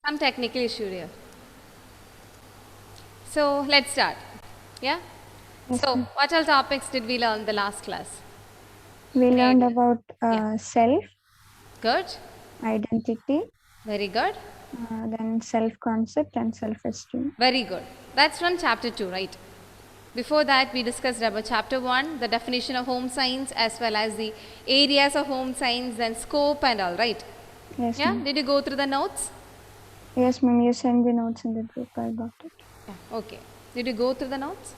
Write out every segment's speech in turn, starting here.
Some technical issue here. So let's start. Yeah. Yes, So ma'am. what all topics did we learn in the last class? We Any learned idea? about Yeah. self, Good. identity, Very good. then self-concept and self-esteem. Very good. That's from chapter 2, right? Before that, we discussed about chapter 1, the definition of home science as well as the areas of home science, then scope and all, right? Yes, Yeah. ma'am. Did you go through the notes? Yes, ma'am. You send the notes in the group. I got it. Yeah. Okay. Did you go through the notes?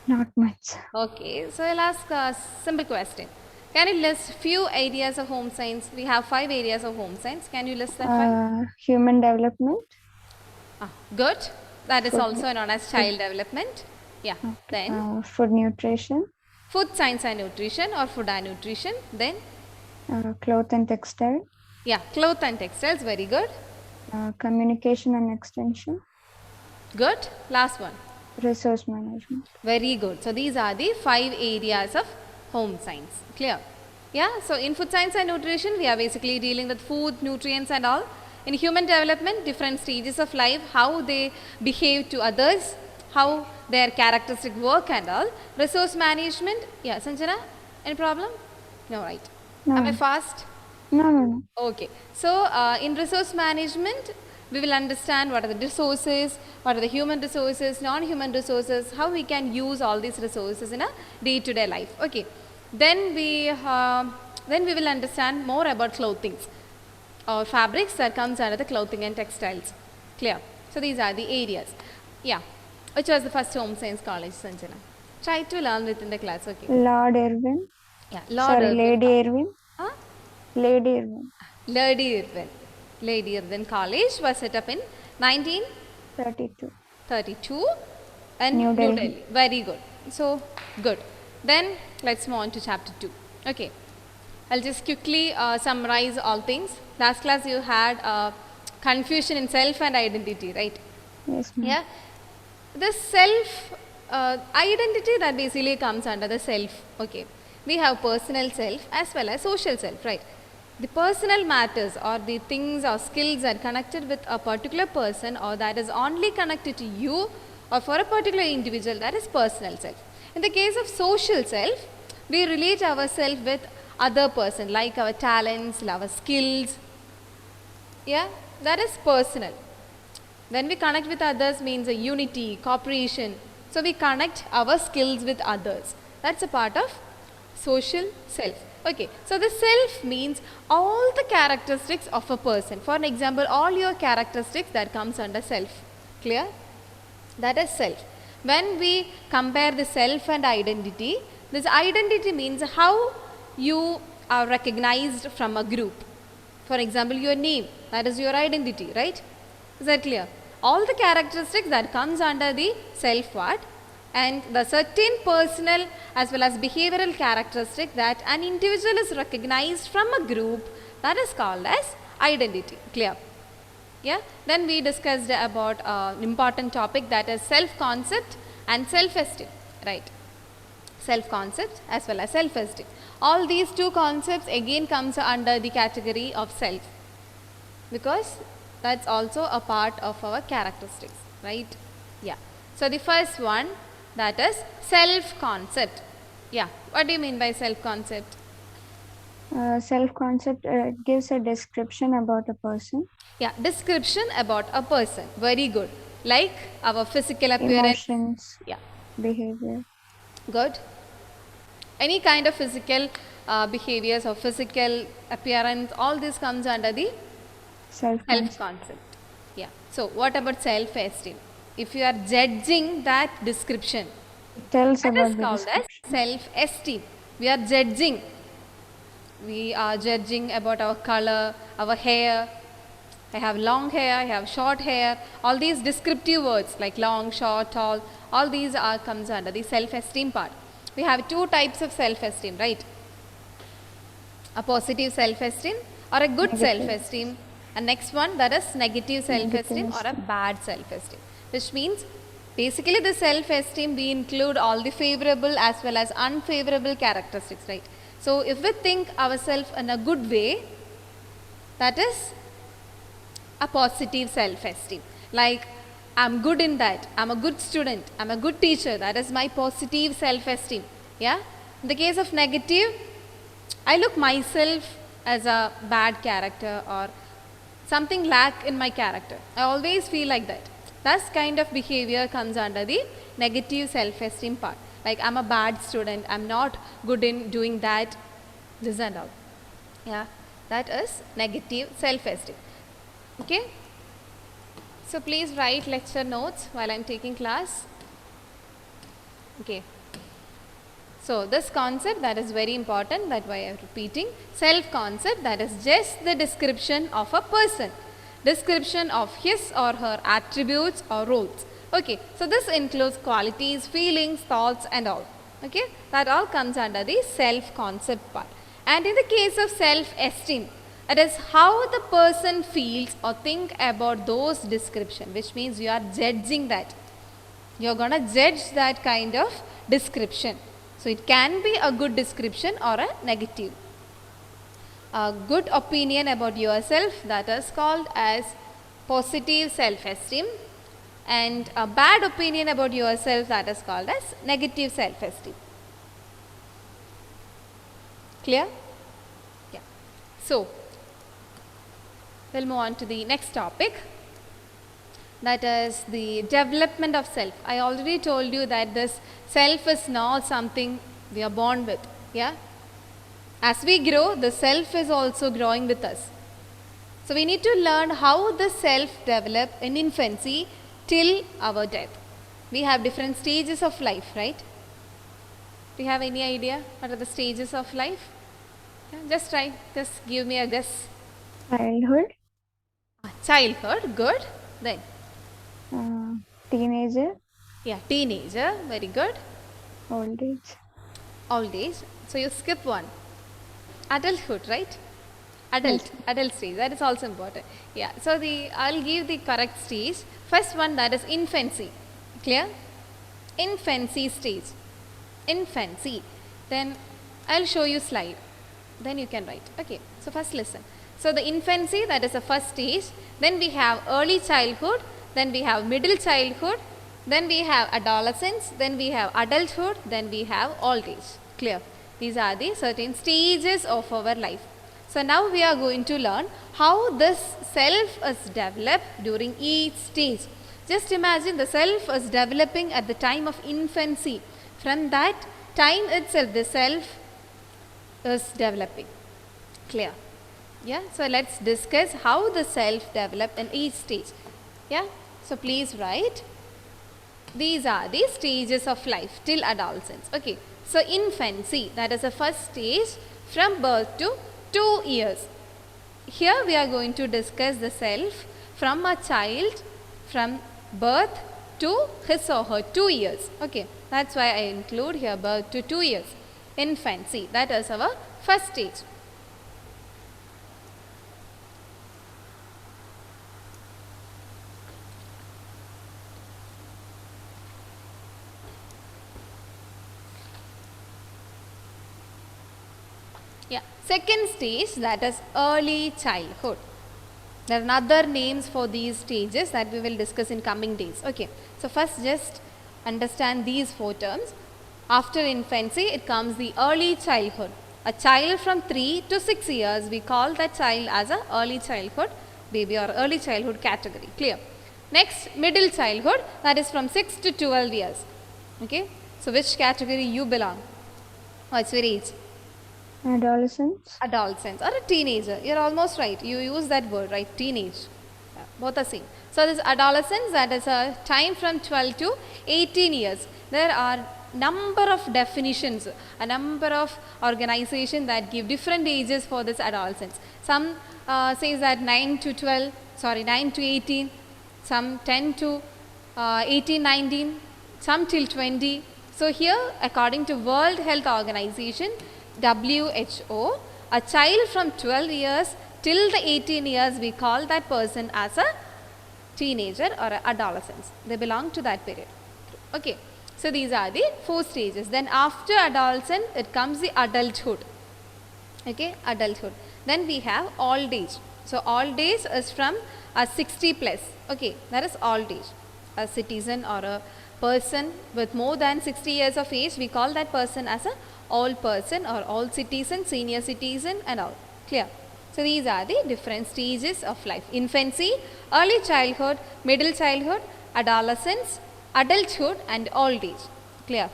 Not much. Okay, so I'll ask a simple question. Can you list few areas of home science? We have 5 areas of home science. Can you list that 5? Human development, Good. That is food, also known as food, child development. Yeah. okay. Then Food nutrition, food science and nutrition or food and nutrition. Then cloth and textile, yeah, cloth and textiles. Very good. communication and extension, Good. Last one. resource management. Very good. So these are the 5 areas of home science. Clear? Yeah. So in food science and nutrition, we are basically dealing with food, nutrients, and all. In human development, different stages of life, how they behave to others, how their characteristic work and all. Resource management. Yeah, Sanjana, any problem? No, right. No, Am I no, fast? no. Okay. So, in resource management, we will understand what are the resources, what are the human resources, non-human resources, how we can use all these resources in a day-to-day life. Okay. Then we will understand more about clothing or fabrics that comes under the clothing and textiles. Clear? So, these are the areas. Yeah. Which was the first home science college, Sanjana? Try to learn within the class. Okay. Lord Irwin. Yeah. Lord Sorry, Irvin. Lady Irwin. Huh? Lady Irwin. Lady Irwin. Lady Irwin College was set up in 1932 32. in New New Delhi. Delhi. Very good. So, good. Then, let's move on to chapter 2. Okay. I'll just quickly summarize all things. Last class you had confusion in self and identity, right? Yes, ma'am. Yeah. The self identity that basically comes under the self. Okay. We have personal self as well as social self, right? The personal matters or the things or skills are connected with a particular person or that is only connected to you or for a particular individual, that is personal self. In the case of social self, we relate ourselves with other person like our talents, our skills. Yeah, that is personal. When we connect with others means a unity, cooperation. So we connect our skills with others. That's a part of social self. Okay, so the self means all the characteristics of a person. For an example, all your characteristics that comes under self. Clear? That is self. When we compare the self and identity, this identity means how you are recognized from a group. For example, your name, that is your identity, right? Is that clear? All the characteristics that comes under the self what? And the certain personal as well as behavioral characteristic that an individual is recognized from a group, that is called as identity. Clear? Yeah. Then we discussed about an important topic, that is self-concept and self-esteem, right? Self-concept as well as self-esteem. All these two concepts again comes under the category of self, because that's also a part of our characteristics, right? Yeah. So the first one, that is self-concept. Yeah. What do you mean by self-concept? Self-concept gives a description about a person, Yeah, description about a person. Very good. Like our physical appearance. emotions, Yeah, behavior. good. Any kind of physical behaviors or physical appearance, all this comes under the Self-concept. self-concept. Yeah. So what about self-esteem? If you are judging that description, Tells that about is the called as description. self-esteem. We are judging. We are judging about our color, our hair. I have long hair, I have short hair. All these descriptive words like long, short, tall, all these are comes under the self-esteem part. We have 2 types of self-esteem, right? A positive self-esteem or a good Negative. self-esteem. And next one, that is negative self-esteem or a esteem. bad self-esteem, which means basically the self-esteem we include all the favorable as well as unfavorable characteristics, right? So if we think ourselves in a good way, that is a positive self-esteem. Like, I'm good in that, I'm a good student, I'm a good teacher, that is my positive self-esteem. Yeah. In the case of negative, I look myself as a bad character or something lack in my character. I always feel like that. That kind of behavior comes under the negative self-esteem part. Like, I'm a bad student, I'm not good in doing that, this and all. Yeah, that is negative self-esteem. Okay. So please write lecture notes while I'm taking class. Okay. So this concept, that is very important, that's why I am repeating. Self concept, that is just the description of a person, description of his or her attributes or roles. Okay, so this includes qualities, feelings, thoughts and all. Okay, that all comes under the self concept part. And in the case of self esteem, it is how the person feels or think about those description, which means you are judging that. You are gonna judge that kind of description. So it can be a good description or a negative. A good opinion about yourself, that is called as positive self-esteem, and a bad opinion about yourself, that is called as negative self-esteem. Clear? Yeah. So we'll move on to the next topic, that is the development of self. I already told you that this self is not something we are born with. Yeah. As we grow, the self is also growing with us. So we need to learn how the self develop in infancy till our death. We have different stages of life, right? Do you have any idea what are the stages of life? Yeah, just try. Just give me a guess. Childhood, Childhood, good. Then teenager, yeah, teenager, very good. old age, Old age. So you skip one. Adulthood, right? Adult stage. That is also important. Yeah. So I'll give the correct stage. First one, that is infancy. Clear? Infancy stage. Infancy. Then I'll show you slide. Then you can write. Okay. So first listen. So the infancy, that is the first stage. Then we have early childhood. Then we have middle childhood. Then we have adolescence. Then we have adulthood. Then we have old age. Clear? These are the certain stages of our life. So now we are going to learn how this self is developed during each stage. Just imagine the self is developing at the time of infancy. From that time itself, the self is developing. Clear? Yeah. So let's discuss how the self developed in each stage. Yeah. So please write. These are the stages of life till adolescence. Okay. So infancy, that is the first stage from birth to 2 years. Here we are going to discuss the self from a child from birth to his or her 2 years. Okay. That's why I include here birth to 2 years. Infancy, that is our first stage. Yeah. Second stage, that is early childhood. There are other names for these stages that we will discuss in coming days. Okay. So first just understand these 4 terms. After infancy, it comes the early childhood. A child from 3 to 6 years, we call that child as a early childhood baby or early childhood category. Clear? Next, middle childhood, that is from 6 to 12 years. Okay. So which category you belong? What's your age? adolescence, Adolescence or a teenager. You're almost right. You use that word, right? Teenage. Yeah, both are same. So this adolescence, that is a time from 12 to 18 years. There are number of definitions, a number of organizations that give different ages for this adolescence. Some says that 9 to 18, some 10 to 18, 19, some till 20. So here, according to World Health Organization, WHO, a child from 12 years till the 18 years, we call that person as a teenager or a adolescence. They belong to that period. Okay. So these are the 4 stages. Then after adolescence, it comes the adulthood. Okay, adulthood. Then we have old age. So old age is from a 60 plus. Okay, that is old age. A citizen or a person with more than 60 years of age, we call that person as a old person or old citizen, senior citizen and all. Clear? So these are the different stages of life. Infancy, early childhood, middle childhood, adolescence, adulthood and old age. Clear?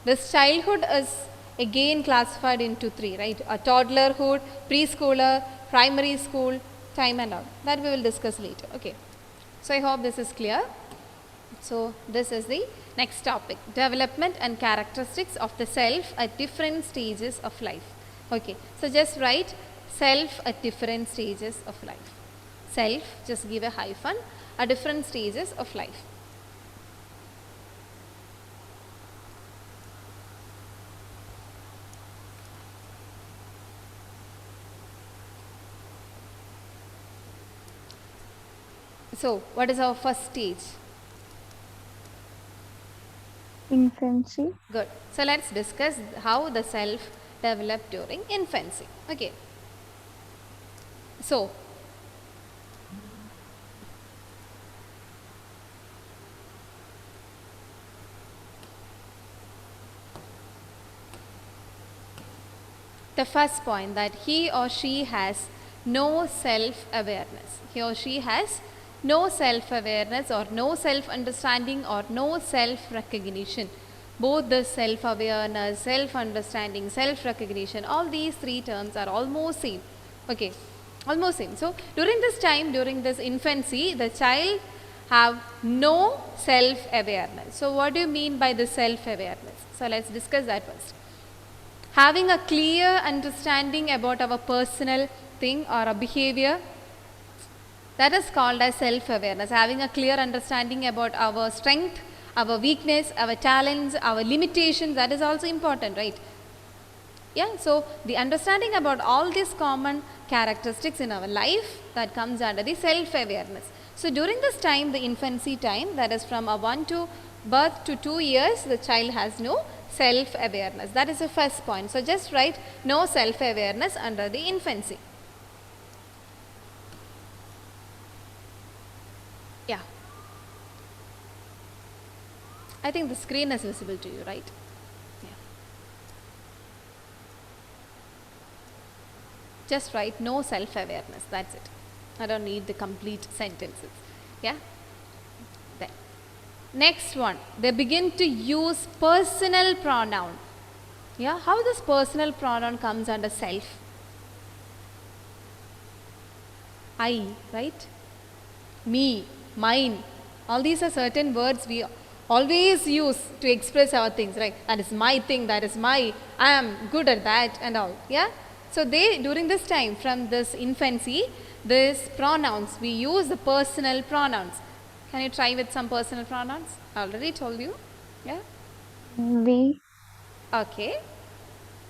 This childhood is again classified into three, right? A toddlerhood, preschooler, primary school, time and all. That we will discuss later. Okay. So I hope this is clear. So this is the next topic, development and characteristics of the self at different stages of life. Okay. So just write self at different stages of life. Self, just give a hyphen, at different stages of life. So, what is our first stage? Infancy. Good. So, let us discuss how the self developed during infancy. Okay. So, the first point, that he or she has no self-awareness. He or she has no self-awareness or no self-understanding or no self-recognition. Both the self-awareness, self-understanding, self-recognition, all these three terms are almost same. Okay, almost same. So, during this time, during this infancy, the child have no self-awareness. So, what do you mean by the self-awareness? So, let's discuss that first. Having a clear understanding about our personal thing or a behavior, that is called as self-awareness. Having a clear understanding about our strength, our weakness, our talents, our limitations, that is also important, right? Yeah, so the understanding about all these common characteristics in our life, that comes under the self-awareness. So during this time, the infancy time, that is from a 1 to birth to 2 years, the child has no self-awareness. That is the first point. So just write no self-awareness under the infancy. Yeah. I think the screen is visible to you, right? Yeah. Just write no self-awareness. That's it. I don't need the complete sentences. Yeah. Then. Next one. They begin to use personal pronoun. Yeah. How this personal pronoun comes under self? I, right? Me, mine. All these are certain words we always use to express our things, right? That is my thing, that is my, I am good at that and all. Yeah. So they, during this time, from this infancy, this pronouns, we use the personal pronouns. Can you try with some personal pronouns? I already told you. Yeah. We. Okay.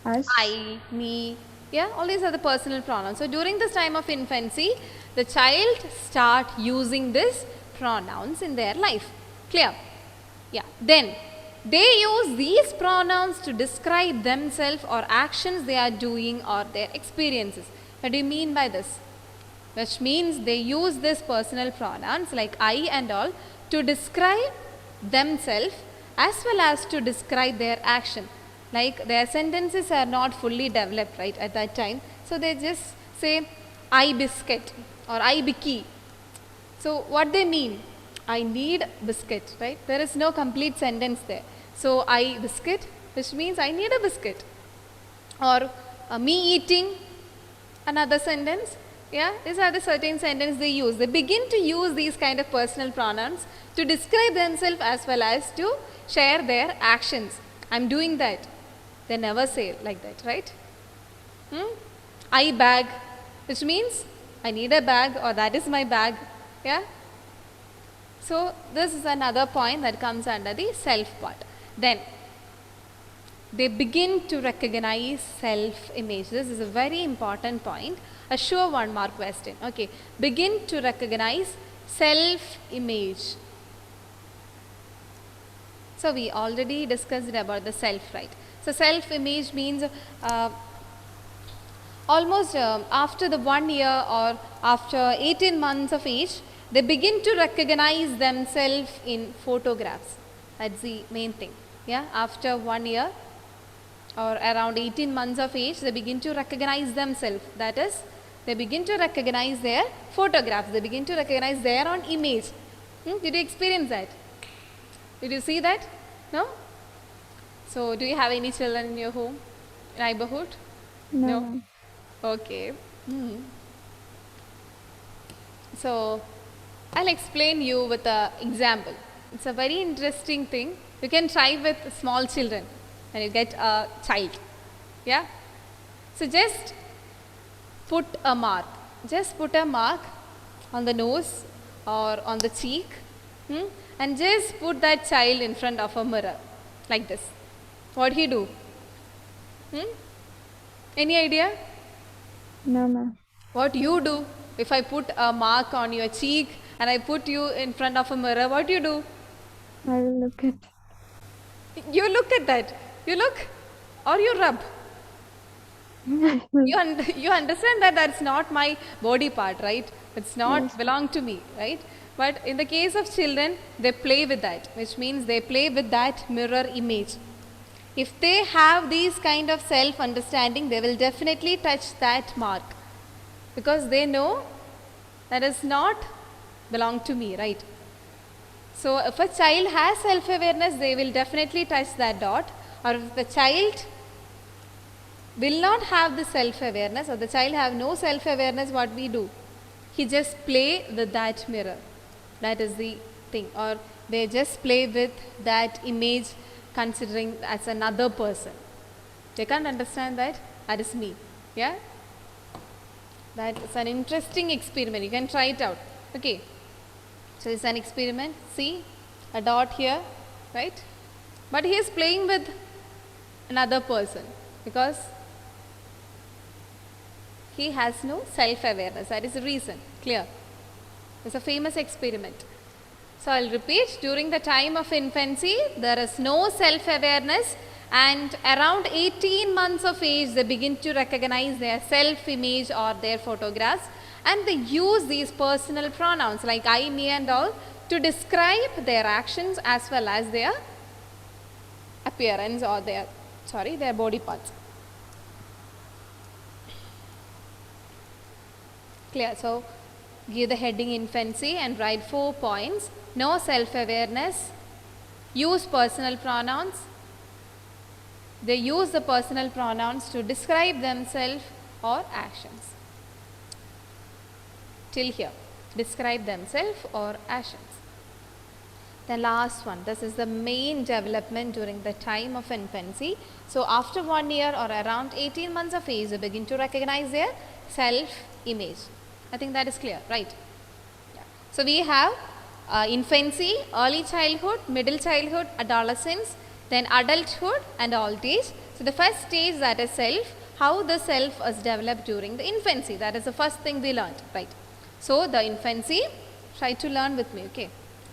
Us. I, me. Yeah, all these are the personal pronouns. So during this time of infancy, the child start using these pronouns in their life. Clear? Yeah. Then they use these pronouns to describe themselves or actions they are doing or their experiences. What do you mean by this? Which means they use these personal pronouns like I and all to describe themselves as well as to describe their action. Like their sentences are not fully developed, right, at that time. So they just say I biscuit or I bicky. So what they mean? I need biscuit, right? There is no complete sentence there. So I biscuit, which means I need a biscuit. Or me eating, another sentence. Yeah, these are the certain sentences they use. They begin to use these kind of personal pronouns to describe themselves as well as to share their actions. I'm doing that. They never say like that, right? I bag, which means I need a bag or that is my bag. Yeah. So this is another point that comes under the self part. Then they begin to recognize self-image. This is a very important point. A sure 1 mark question. Okay. Begin to recognize self-image. So we already discussed about the self, right? So self-image means almost after the 1 year or after 18 months of age, they begin to recognize themselves in photographs. That's the main thing. Yeah, after 1 year or around 18 months of age, they begin to recognize themselves. That is, they begin to recognize their photographs. They begin to recognize their own image. Did you experience that? Did you see that? No? So, do you have any children in your home, neighborhood? No. No? Okay. So, I'll explain you with an example. It's a very interesting thing. You can try with small children and you get a child. Yeah? So, just put a mark. Just put a mark on the nose or on the cheek, and just put that child in front of a mirror like this. What he do? Any idea? No, ma'am. What you do? If I put a mark on your cheek and I put you in front of a mirror, what you do? I will look at. You look at that. You look or you rub. You understand that that's not my body part, right? It's not belong to me, right? But in the case of children, they play with that, which means they play with that mirror image. If they have these kind of self-understanding, they will definitely touch that mark because they know that is not belong to me, right? So if a child has self-awareness, they will definitely touch that dot. Or if the child will not have the self-awareness or the child have no self-awareness, what we do? He just play with that mirror. That is the thing. Or they just play with that image considering as another person. They can't understand that. That is me. Yeah? That is an interesting experiment. You can try it out. Okay. So it's an experiment. See a dot here, right? But he is playing with another person because he has no self-awareness. That is the reason. Clear? It's a famous experiment. So I'll repeat. During the time of infancy, there is no self-awareness, and around 18 months of age, they begin to recognize their self-image or their photographs, and they use these personal pronouns like I, me and all to describe their actions as well as their appearance or their body parts. Clear? So give the heading infancy and write 4 points. No self-awareness, use personal pronouns. They use the personal pronouns to describe themselves or actions. Till here, describe themselves or actions. The last one, this is the main development during the time of infancy. So after 1 year or around 18 months of age, they begin to recognize their self-image. I think that is clear, right? Yeah. So we have infancy, early childhood, middle childhood, adolescence, then adulthood and old age. So the first stage, that is self, how the self is developed during the infancy. That is the first thing we learned, right? So the infancy, try to learn with me, okay?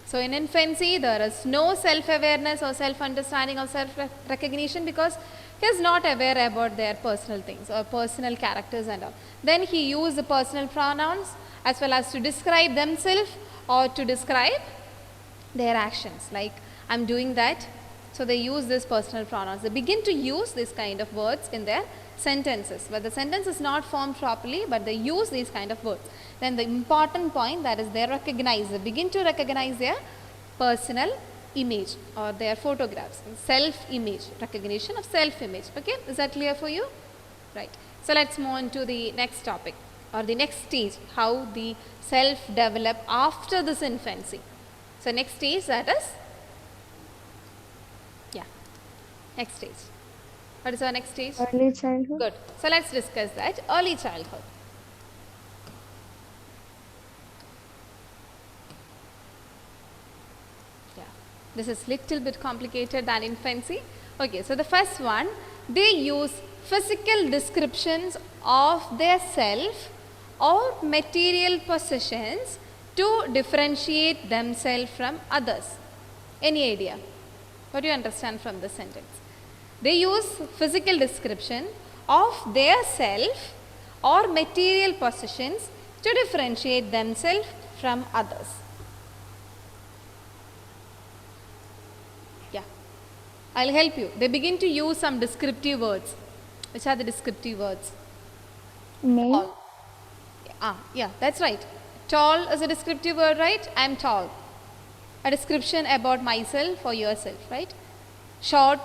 So in infancy, there is no self-awareness or self-understanding or self-recognition because he is not aware about their personal things or personal characters and all. Then he used the personal pronouns as well as to describe themselves or to describe their actions, like I'm doing that. So they use this personal pronouns. They begin to use this kind of words in their sentences, but the sentence is not formed properly, but they use these kind of words. Then the important point, that is they recognize, they begin to recognize their personal image or their photographs, self-image, recognition of self-image. Okay, is that clear for you? Right. So let's move on to the next topic or the next stage, how the self develop after this infancy. So next stage, that is, next stage. What is our next stage? Early childhood. Good. So let's discuss that. Early childhood. Yeah. This is little bit complicated than infancy. Okay. So the first one, they use physical descriptions of their self or material possessions to differentiate themselves from others. Any idea? What do you understand from the sentence? They use physical description of their self or material possessions to differentiate themselves from others. Yeah, I'll help you. They begin to use some descriptive words. Which are the descriptive words? Name. Tall. Yeah, that's right. Tall is a descriptive word, right? I'm tall. A description about myself or yourself, right? Short.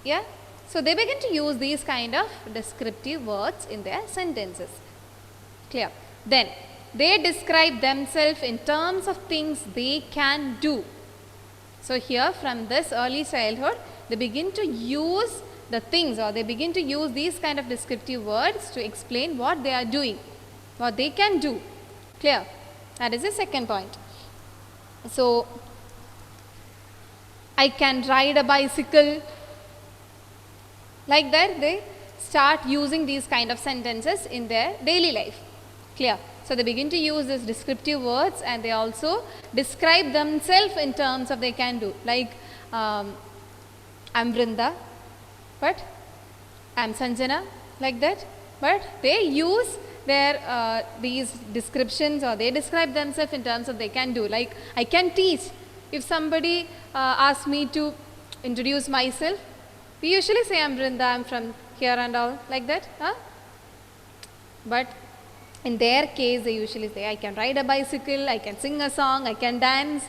Yeah. So they begin to use these kind of descriptive words in their sentences. Clear? Then they describe themselves in terms of things they can do. So here from this early childhood, they begin to use the things, or they begin to use these kind of descriptive words to explain what they are doing, what they can do. Clear? That is the second point. So I can ride a bicycle. Like that, they start using these kind of sentences in their daily life. Clear? So they begin to use these descriptive words, and they also describe themselves in terms of they can do. Like I'm Vrinda, but I'm Sanjana, like that. But they use their these descriptions, or they describe themselves in terms of they can do. Like I can teach. If somebody asks me to introduce myself, we usually say I'm Vrinda, I'm from here and all, like that. But in their case, they usually say, I can ride a bicycle, I can sing a song, I can dance.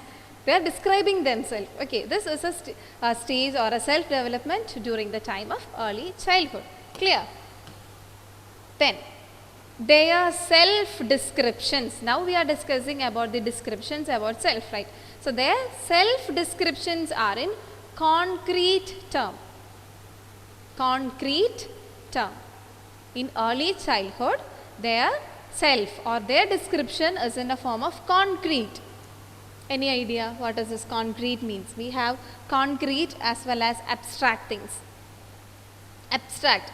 They are describing themselves. Okay, this is a stage or a self-development during the time of early childhood. Clear? Then, their self-descriptions. Now we are discussing about the descriptions about self, right? So, their self-descriptions are in concrete term. Concrete term. In early childhood, their self or their description is in a form of concrete. Any idea what does this concrete means? We have concrete as well as abstract things. Abstract.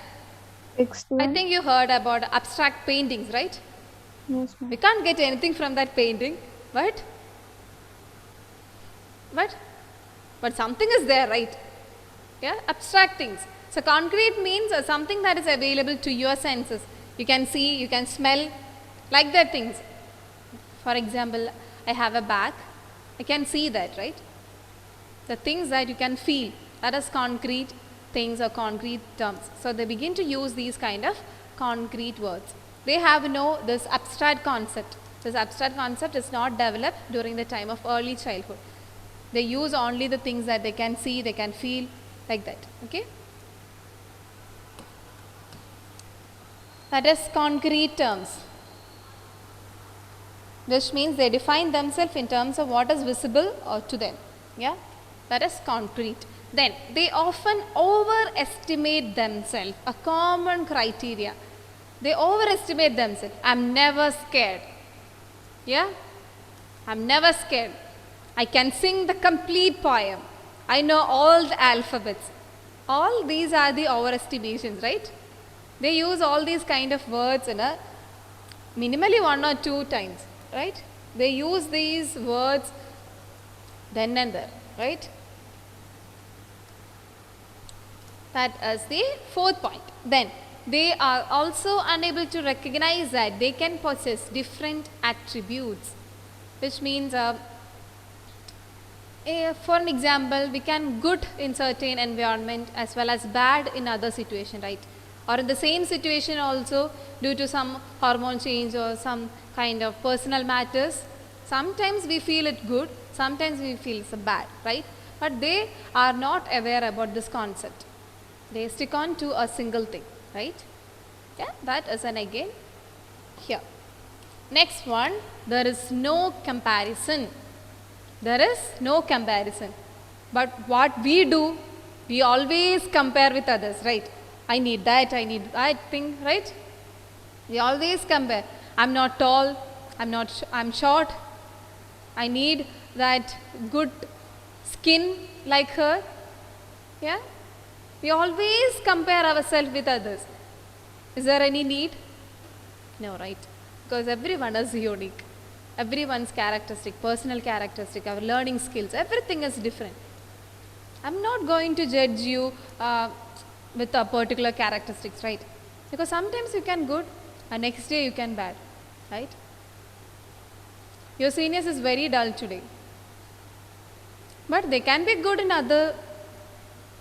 I think you heard about abstract paintings, right? Yes, ma'am. We can't get anything from that painting, but something is there, right? Yeah, abstract things. So concrete means something that is available to your senses. You can see, you can smell, like that things. For example, I have a bag. I can see that, right? The things that you can feel, that is concrete things or concrete terms. So they begin to use these kind of concrete words. They have this abstract concept. This abstract concept is not developed during the time of early childhood. They use only the things that they can see, they can feel, like that. Okay? That is concrete terms, which means they define themselves in terms of what is visible or to them. Yeah, that is concrete. Then they often overestimate themselves. A common criteria. They overestimate themselves. I'm never scared. Yeah, I'm never scared. I can sing the complete poem. I know all the alphabets. All these are the overestimations, right? They use all these kind of words in a minimally 1 or 2 times, right? They use these words then and there, right? That is the fourth point. Then they are also unable to recognize that they can possess different attributes, which means for an example, we can good in certain environment as well as bad in other situation, right? Or in the same situation also, due to some hormone change or some kind of personal matters, sometimes we feel it good, sometimes we feel it's bad, right? But they are not aware about this concept. They stick on to a single thing, right? Yeah, that is an again here. Next one, there is no comparison. There is no comparison. But what we do, we always compare with others, right? I need that thing, right? We always compare. I'm not tall, I'm short. I need that good skin like her. Yeah? We always compare ourselves with others. Is there any need? No, right? Because everyone is unique. Everyone's characteristic, personal characteristic, our learning skills, everything is different. I'm not going to judge you with a particular characteristics, right? Because sometimes you can good and next day you can bad, right? Your seniors is very dull today, but they can be good in other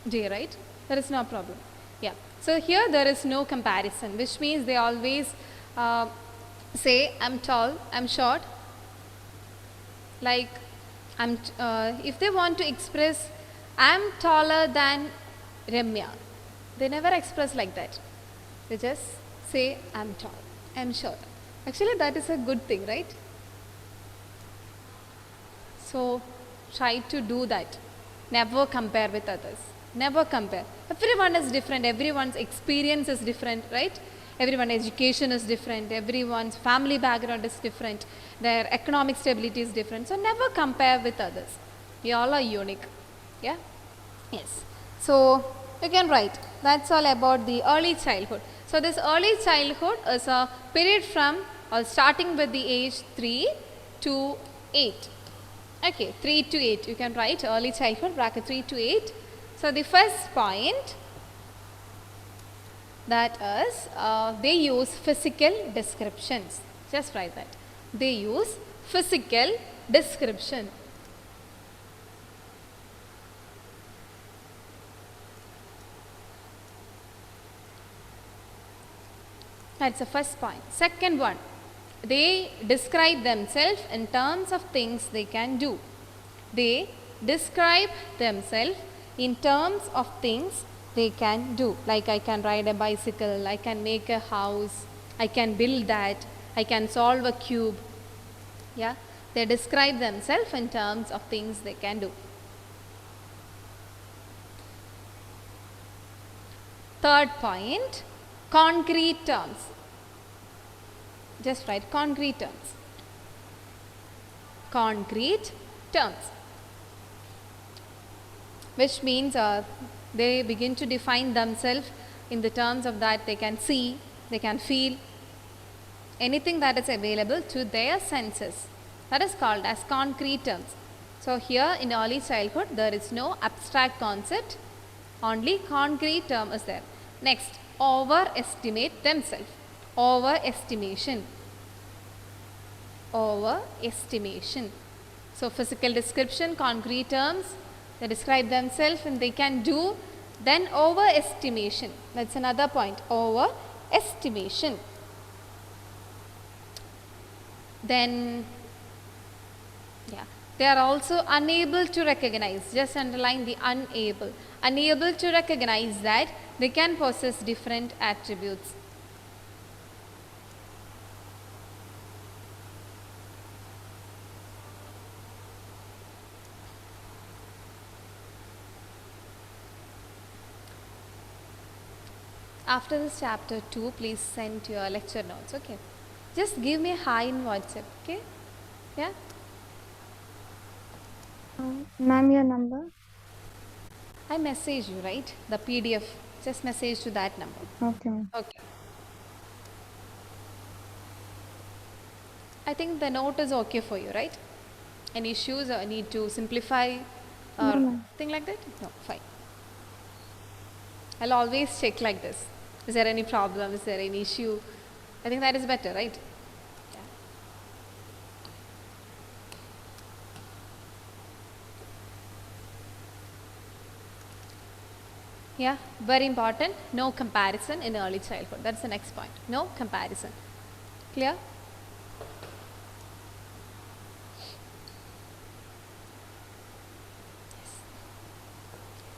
day, right? There is no problem. Yeah. So here there is no comparison, which means they always say I'm tall, I'm short. Like if they want to express I'm taller than Ramya, they never express like that. They just say I'm tall, I'm short. Actually, that is a good thing, right? So try to do that. Never compare with others. Never compare. Everyone is different. Everyone's experience is different, right? Everyone's education is different. Everyone's family background is different. Their economic stability is different. So never compare with others. We all are unique. Yeah? Yes. So you can write. That's all about the early childhood. So this early childhood is a period from or starting with the age 3 to 8. Okay, 3 to 8. You can write early childhood bracket 3 to 8. So the first point, that is they use physical descriptions. Just write that. They use physical description. That's the first point. Second one, they describe themselves in terms of things they can do. They describe themselves in terms of things they can do. Like I can ride a bicycle, I can make a house, I can build that, I can solve a cube. Yeah, they describe themselves in terms of things they can do. Third point, concrete terms. Just write concrete terms. Concrete terms. Which means they begin to define themselves in the terms of that they can see, they can feel, anything that is available to their senses. That is called as concrete terms. So here in early childhood there is no abstract concept, only concrete term is there. Next, overestimate themselves. Overestimation. Overestimation. So physical description, concrete terms, they describe themselves and they can do. Then overestimation, that's another point. Overestimation. Then they are also unable to recognize. Just underline the unable. Unable to recognize that they can possess different attributes. After this chapter 2, please send your lecture notes, okay? Just give me a hi in WhatsApp, okay? Yeah? Ma'am, your number? I message you, right? The PDF. Just message to that number. Okay, ma'am. Okay. I think the note is okay for you, right? Any issues or need to simplify or No, thing like that? No, fine. I'll always check like this. Is there any problem? Is there any issue? I think that is better, right? Yeah, very important. No comparison in early childhood. That's the next point. No comparison. Clear? Yes.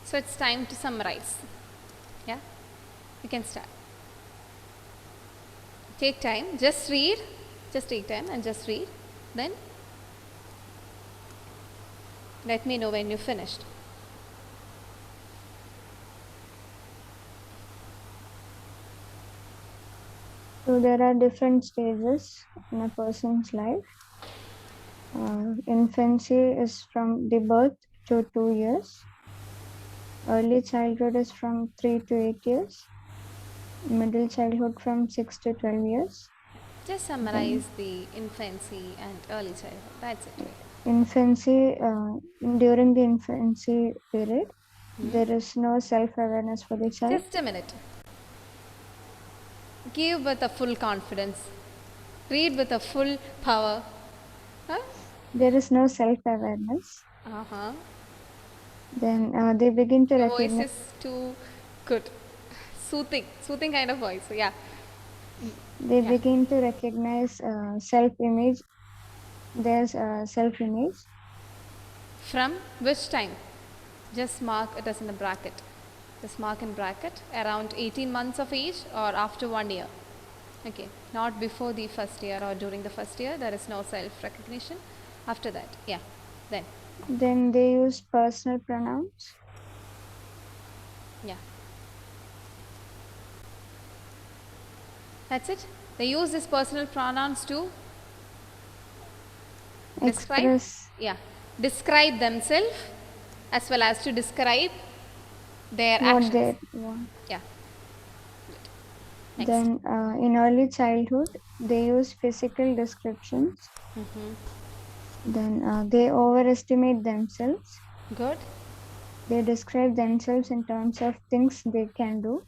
So it's time to summarize. Yeah, you can start. Take time. Just read. Just take time and just read. Then let me know when you finished. So there are different stages in a person's life. Infancy is from the birth to 2 years. Early childhood is from 3 to 8 years. Middle childhood from 6 to 12 years. Just summarize the infancy and early childhood. That's it. Infancy, during the infancy period, there is no self-awareness for the child. Just a minute. Give with a full confidence. Read with a full power. Huh? There is no self-awareness. Uh-huh. Then they begin to Your voice recognize. is too good. Soothing kind of voice. So, yeah. They Yeah. begin to recognize self-image. There's self-image. From which time? Just mark it as in the bracket. Just mark in bracket around 18 months of age or after 1 year. Okay, not before the first year or during the first year. There is no self-recognition. After that, yeah. Then they use personal pronouns. Yeah. That's it. They use these personal pronouns to describe, Express describe themselves as well as to describe their what actions. they want. Yeah. Next. Then in early childhood, they use physical descriptions. Then they overestimate themselves. Good. They describe themselves in terms of things they can do.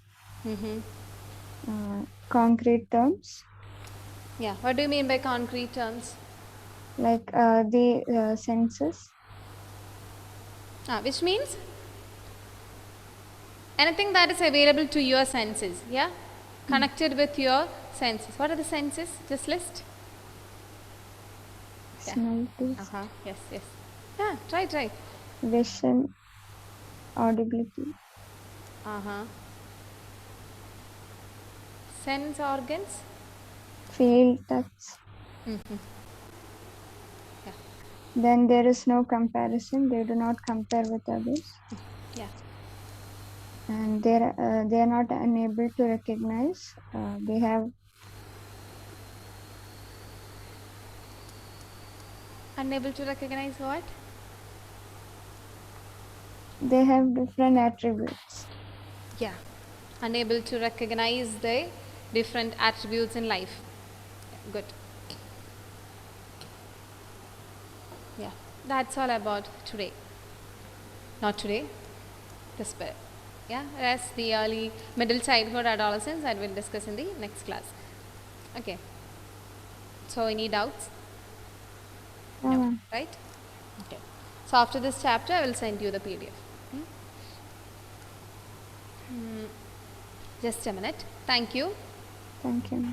Concrete terms, Yeah. What do you mean by concrete terms? like the senses. Which means anything that is available to your senses. Yeah. Connected with your senses. What are the senses? Just list. Yeah. Smell, taste, Yes. Yeah. Try. vision, audibility, Sense organs. feel, touch. Yeah. Then there is no comparison. They do not compare with others. Yeah. And they are not unable to recognize. They have Unable to recognize what? different attributes. Yeah. Unable to recognize the different attributes in life. Yeah, good. Yeah. That's all about today. Not today. This bit. Yeah. Rest the early middle childhood adolescence that we'll discuss in the next class. Okay. So any doubts? No. Right? Okay. So after this chapter I will send you the PDF. Just a minute. Thank you. Thank you.